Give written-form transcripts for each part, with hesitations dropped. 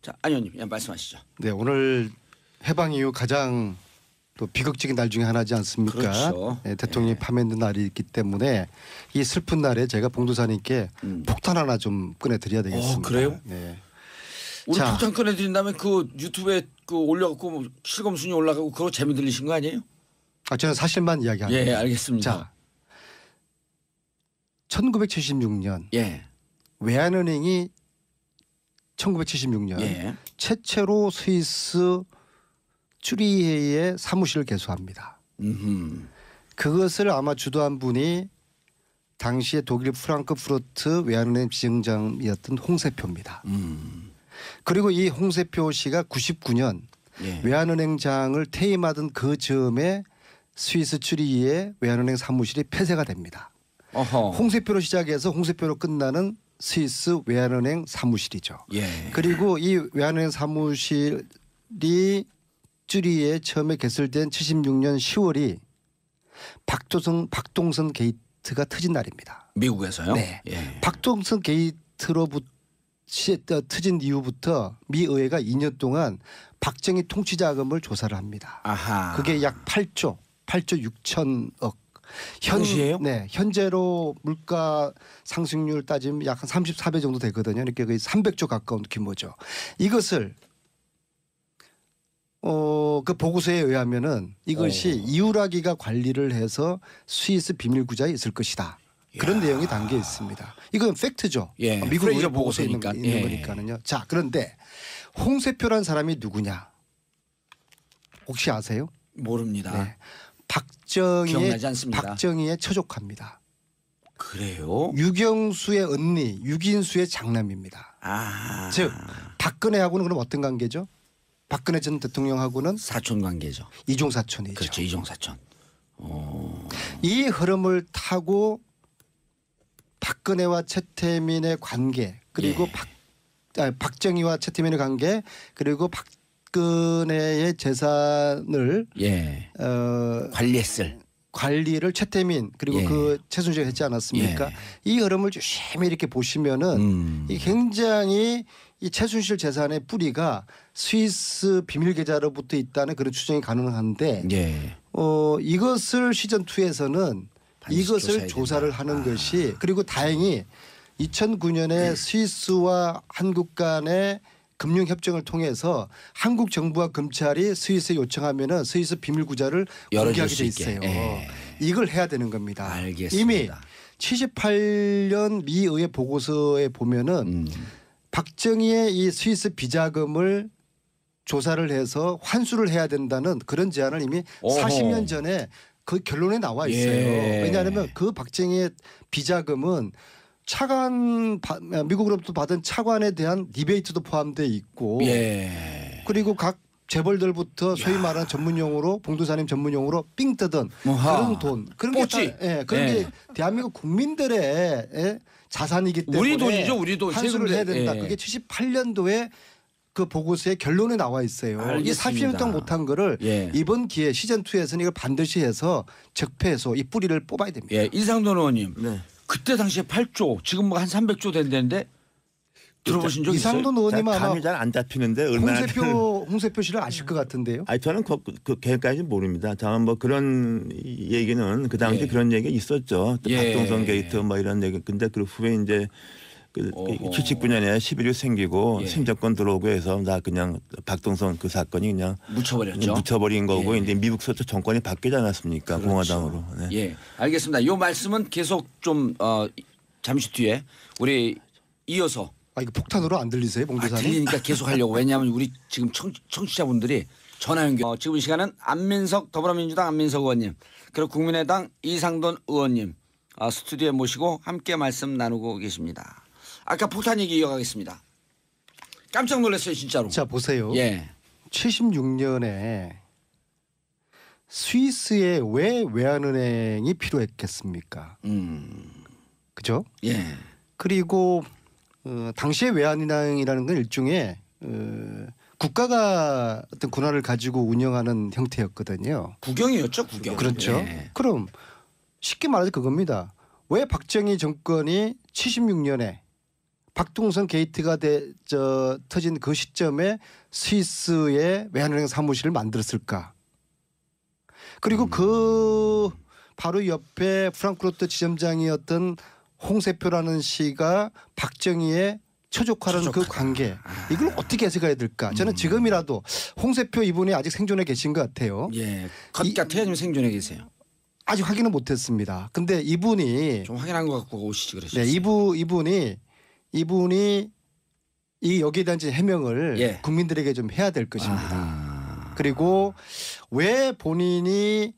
자, 안 의원님, 예, 말씀하시죠. 네, 오늘 해방 이후 가장 또 비극적인 날 중에 하나지 않습니까? 그렇죠. 네, 대통령이 파면된 날이 있기 때문에 이 슬픈 날에 제가 봉도사님께 폭탄 하나 좀 꺼내드려야 되겠습니다. 그래요? 네. 우리 자. 폭탄 꺼내드린 다음에 그 유튜브에 그 올려갖고 뭐 실검 순위 올라가고 그거 재미 들리신 거 아니에요? 저는 사실만 이야기합니다. 예, 알겠습니다. 자, 1976년 예, 외환은행이 1976년 예, 최초로 스위스 쭈리히에 사무실을 개소합니다. 그것을 아마 주도한 분이 당시에 독일 프랑크푸르트 외환은행 지점장이었던 홍세표입니다. 그리고 이 홍세표 씨가 99년 예. 외환은행장을 퇴임하던 그 즈음에 스위스 쭈리히의 외환은행 사무실이 폐쇄가 됩니다. 어허. 홍세표로 시작해서 홍세표로 끝나는 스위스 외환은행 사무실이죠. 예. 그리고 이 외환은행 사무실이 쭈리히에 처음에 개설된 76년 10월이 박동선 게이트가 터진 날입니다. 미국에서요? 네. 예. 박동선 게이트로부터 터진 이후부터 미 의회가 2년 동안 박정희 통치 자금을 조사를 합니다. 아하. 그게 약 8조 6천억. 당시에요? 네, 현재로 물가 상승률 따지면 약 한 34배 정도 되거든요. 그러니까 거의 300조 가까운 규모죠. 이것을 그 보고서에 의하면은 이것이 이우라기가 관리를 해서 스위스 비밀 구자에 있을 것이다. 그런 내용이 담겨 있습니다. 이건 팩트죠. 예, 미국 프레이저 의회 보고서에 있는 보고서니까. 예. 거니까는요. 자, 그런데 홍세표란 사람이 누구냐? 혹시 아세요? 모릅니다. 네. 기억나지 않습니다. 박정희의 처조카입니다. 그래요? 유경수의 언니, 유긴수의 장남입니다. 아. 즉 박근혜하고는 그럼 어떤 관계죠? 박근혜 전 대통령하고는 사촌 관계죠. 이종사촌이죠. 그렇죠, 이종 사촌. 이 흐름을 타고 박근혜와 최태민의 관계 그리고 예. 박정희와 최태민의 관계 그리고 박근혜의 재산을 예. 관리를 최태민 그리고 예. 그 최순실이 했지 않았습니까? 예. 이 흐름을 유심히 이렇게 보시면은 이 굉장히 이 최순실 재산의 뿌리가 스위스 비밀 계좌로부터 있다는 그런 추정이 가능한데 예. 이것을 시즌 2에서는 이것을 조사를 하는 것이 그리고 다행히 2009년에 스위스와 한국 간의 금융협정을 통해서 한국 정부와 검찰이 스위스에 요청하면은 스위스 비밀 구자를 공개하게 돼 있어요. 예. 이걸 해야 되는 겁니다. 알겠습니다. 이미 78년 미 의회 보고서에 보면은 박정희의 이 스위스 비자금을 조사를 해서 환수를 해야 된다는 그런 제안을 이미 오호. 40년 전에 그 결론에 나와 있어요. 예. 왜냐하면 그 박정희의 비자금은 미국으로부터 받은 차관에 대한 리베이트도 포함되어 있고 예. 그리고 각 재벌들부터 소위 말하는 전문용어로 봉도사님 전문용어로 삥 뜨던 그런 돈 그런 뽀찌. 그런 예. 게 대한민국 국민들의 자산이기 때문에 우리 돈이죠, 우리 돈. 환수를 해야 된다. 예. 그게 78년도에 그 보고서의 결론에 나와 있어요. 이 알겠습니다. 40년 동안 못한 거를 예. 이번 기회 시즌 2에서는 이걸 반드시 해서 적폐해서 이 뿌리를 뽑아야 됩니다. 예, 이상돈 의원님. 네. 그때 당시에 8조, 지금 뭐 한 300조 된다는데 들어보신 적 있어요? 이상돈 의원님 아마 감이 잘 안 잡히는데 얼마나 홍세표 씨를 아실 것 같은데요. 아니 저는 그 걔까지 모릅니다. 다만 뭐 그런 얘기는 그 당시 예. 그런 얘기 있었죠. 또 예. 박동선 게이트 뭐 이런 얘기. 근데 그 후에 이제 그 79년에 11.6 생기고 예. 신정권 들어오고 해서 나 그냥 박동선 그 사건이 그냥 묻혀버렸죠. 묻혀버린 거고 예. 이제 미국 서쪽 정권이 바뀌지 않았습니까? 그렇죠. 공화당으로. 네. 예, 알겠습니다. 이 말씀은 계속 좀 잠시 뒤에 우리 이어서 이거 폭탄으로 안 들리세요, 봉도사님? 들리니까 계속 하려고. 왜냐하면 우리 지금 청취자분들이 전화 연결. 지금 이 시간은 안민석 더불어민주당 안민석 의원님 그리고 국민의당 이상돈 의원님 스튜디오에 모시고 함께 말씀 나누고 계십니다. 아까 폭탄 얘기 이어가겠습니다. 깜짝 놀랐어요, 진짜로. 자 보세요. 예. 76년에 스위스에 왜 외환은행이 필요했겠습니까? 그죠? 예. 그리고 당시의 외환은행이라는 건 일종의 국가가 어떤 권한을 가지고 운영하는 형태였거든요. 국영이었죠, 국영. 그렇죠. 예. 그럼 쉽게 말해서 그겁니다. 왜 박정희 정권이 76년에 박동선 게이트가 터진 그 시점에 스위스에 외환은행 사무실을 만들었을까? 그리고 그 바로 옆에 프랑크푸르트 지점장이었던 홍세표라는 씨가 박정희의 처족하라는 그 관계, 이걸 어떻게 해석해야 될까? 저는 지금이라도 홍세표 이분이 아직 생존해 계신 것 같아요. 예, 것 같아요. 지금 생존해 계세요. 아직 확인은 못했습니다. 근데 이분이 좀 확인한 것 같고 오시지 그러셨어요. 네, 이분이 이 여기에 대한 해명을 예. 국민들에게 좀 해야 될 것입니다. 아하. 그리고 왜 본인이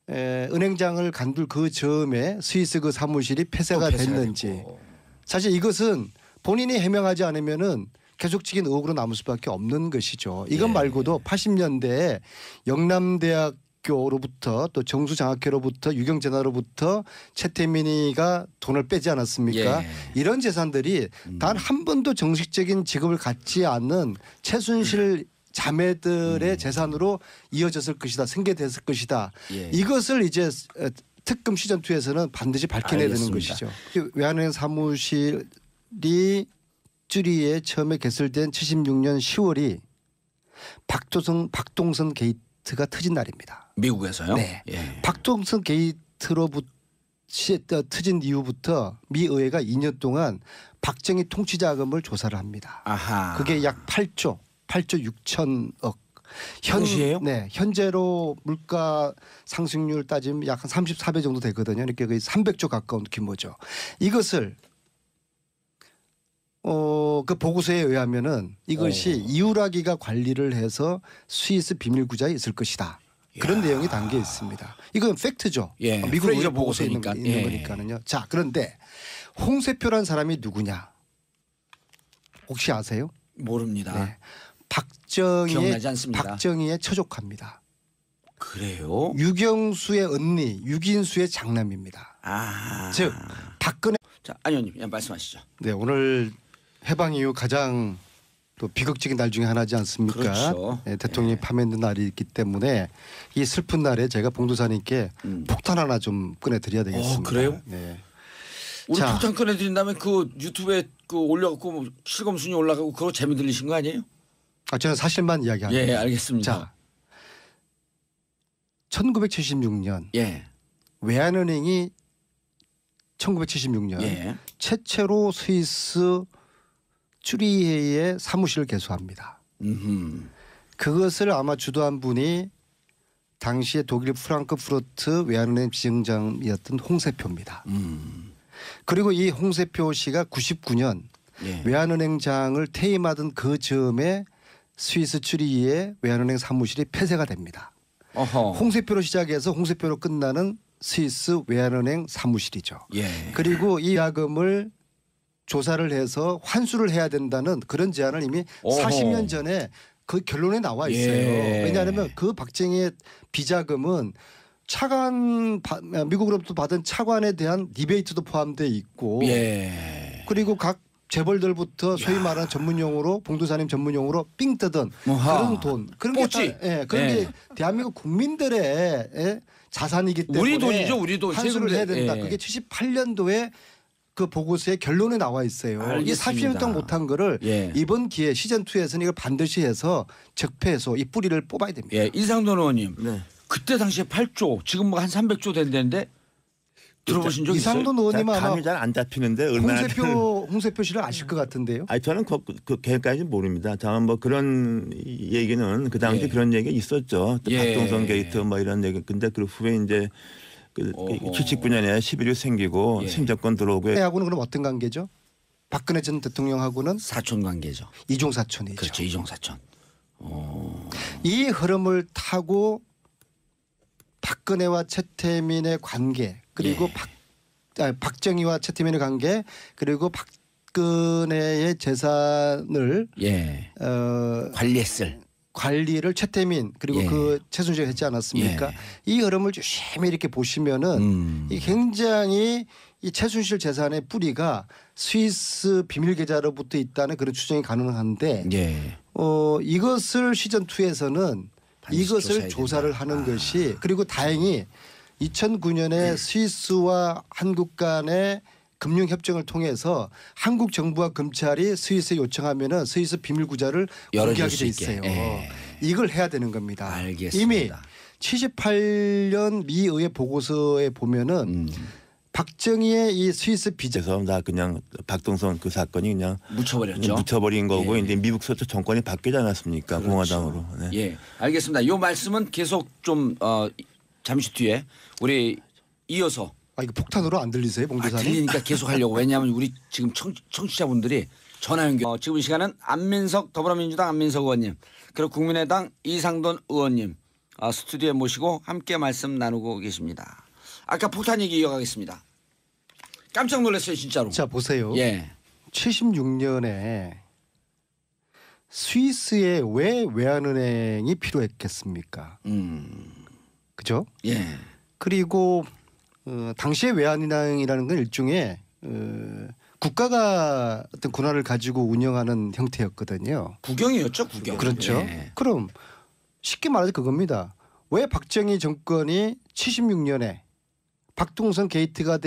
은행장을 간둘 그 즈음에 스위스 그 사무실이 폐쇄가 됐는지. 되고. 사실 이것은 본인이 해명하지 않으면은 계속적인 의혹으로 남을 수밖에 없는 것이죠. 이것 예. 말고도 80년대에 영남대학교로부터 또 정수장학회로부터 유경재단으로부터 최태민이가 돈을 빼지 않았습니까? 예. 이런 재산들이 단 한 번도 정식적인 직업을 갖지 않는 최순실 자매들의 재산으로 이어졌을 것이다. 생계됐을 것이다. 예. 이것을 이제 특검 시즌2에서는 반드시 밝혀내야 되는 알겠습니다. 것이죠. 외환은행 사무실이 쭈리에 처음에 개설된 76년 10월이 박동선 게이트가 터진 날입니다. 미국에서요? 네. 예. 박동선 게이트로부터 터진 이후부터 미 의회가 2년 동안 박정희 통치 자금을 조사를 합니다. 아하. 그게 약 8조 6천억. 당시에요? 네, 현재로 물가 상승률 따지면 약 한 34배 정도 되거든요. 그러니까 거의 300조 가까운 규모죠. 이것을 그 보고서에 의하면은 이것이 이우라기가 관리를 해서 스위스 비밀 구자에 있을 것이다. 그런 내용이 담겨 있습니다. 이건 팩트죠. 예, 미국 프레이저 의회 보고서에 있는, 보고서니까. 있는 예. 거니까는요. 자, 그런데 홍세표란 사람이 누구냐? 혹시 아세요? 모릅니다. 네. 기억나지 않습니다. 박정희의 처족합니다. 그래요? 유경수의 언니, 유긴수의 장남입니다. 아. 즉 박근혜. 자, 안 의원님, 예, 말씀하시죠. 네, 오늘 해방 이후 가장 또 비극적인 날 중에 하나지 않습니까? 그렇죠. 네, 대통령이 파면된 날이 있기 때문에 이 슬픈 날에 제가 봉도사님께 폭탄 하나 좀 꺼내드려야 되겠습니다. 그래요? 네. 우리 자. 폭탄 꺼내드린 다음에 그 유튜브에 그 올려갖고 뭐 실검 순위 올라가고 그거 재미 들리신 거 아니에요? 저는 사실만 이야기합니다. 예, 알겠습니다. 자, 1976년 예, 외환은행이 1976년 예. 최초로 스위스 쭈리히에 사무실을 개소합니다. 그것을 아마 주도한 분이 당시에 독일 프랑크푸르트 외환은행 지점장이었던 홍세표입니다. 그리고 이 홍세표 씨가 99년 예. 외환은행장을 퇴임하던 그 즈음에 스위스 쭈리히에 외환은행 사무실이 폐쇄가 됩니다. 어허. 홍세표로 시작해서 홍세표로 끝나는 스위스 외환은행 사무실이죠. 예. 그리고 이 자금을 조사를 해서 환수를 해야 된다는 그런 제안을 이미 어허. 40년 전에 그 결론에 나와 있어요. 예. 왜냐하면 그 박정희의 비자금은 미국으로부터 받은 차관에 대한 리베이트도 포함되어 있고 예. 그리고 각 재벌들부터 소위 말하는 전문용어로 봉도사님 전문용어로 삥 뜨던 뭐하. 그런 돈 그런 뽀찌. 게, 그런 예. 게 대한민국 국민들의 자산이기 때문에 우리 돈이죠, 우리 돈. 환수를 해야 된다. 예. 그게 78년도에 그 보고서의 결론에 나와 있어요. 이게 알겠습니다. 40년 동안 못한 거를 예. 이번 기회 시즌2에서는 이걸 반드시 해서 적폐해서 이 뿌리를 뽑아야 됩니다. 예, 이상돈 의원님. 네. 그때 당시에 8조, 지금 뭐 한 300조 된다는데 들어보신 적 있어요? 이상돈 의원님은 아마 감이 잘 안 잡히는데 얼마나 홍세표 씨를 아실 것 같은데요. 아니 저는 그 걔까지 모릅니다. 다만 뭐 그런 얘기는 그 당시 예. 그런 얘기 있었죠. 예. 박동선 게이트 뭐 이런 얘기. 근데 그 후에 이제 그 어허. 79년에 11.6 생기고 예. 심정권 들어오고 하고는 그럼 어떤 관계죠? 박근혜 전 대통령하고는 사촌 관계죠. 이종 사촌이죠. 그렇죠, 이종 사촌. 이 흐름을 타고 박근혜와 최태민의 관계 그리고 예. 박정희와 최태민의 관계 그리고 박근혜의 재산을 예. 관리했을. 관리를 최태민 그리고 예. 그 최순실이 했지 않았습니까? 예. 이 흐름을 유심히 이렇게 보시면은 이 굉장히 이 최순실 재산의 뿌리가 스위스 비밀 계좌로부터 있다는 그런 추정이 가능한데 예. 이것을 시즌2에서는 반드시 이것을 조사해야 조사를 된다. 하는 것이 그리고 다행히 2009년에 스위스와 한국 간의 금융 협정을 통해서 한국 정부와 검찰이 스위스에 요청하면은 스위스 비밀 구자를 열어줄 공개하게 수 돼 있게. 있어요. 예. 이걸 해야 되는 겁니다. 알겠습니다. 이미 78년 미 의회 보고서에 보면은 박정희의 이 스위스 비자 그래서 다 그냥 박동선 그 사건이 그냥 묻혀버렸죠. 묻혀버린 거고 예. 이제 미국 서쪽 정권이 바뀌지 않았습니까? 그렇죠. 공화당으로. 네. 예, 알겠습니다. 이 말씀은 계속 좀 잠시 뒤에 우리 이어서 이거 폭탄으로 안 들리세요, 봉도사님? 들리니까 계속 하려고. 왜냐하면 우리 지금 청취자분들이 전화 연결. 지금 이 시간은 안민석 더불어민주당 안민석 의원님 그리고 국민의당 이상돈 의원님 스튜디오에 모시고 함께 말씀 나누고 계십니다. 아까 폭탄 얘기 이어가겠습니다. 깜짝 놀랐어요, 진짜로. 자 보세요. 예. 76년에 스위스에 왜 외환은행이 필요했겠습니까? 그죠? 예. 그리고 당시에 외환은행이라는 건 일종의 국가가 어떤 권한을 가지고 운영하는 형태였거든요. 국영이었죠, 국영. 그렇죠. 예. 그럼 쉽게 말해서 그겁니다. 왜 박정희 정권이 76년에 박동선 게이트가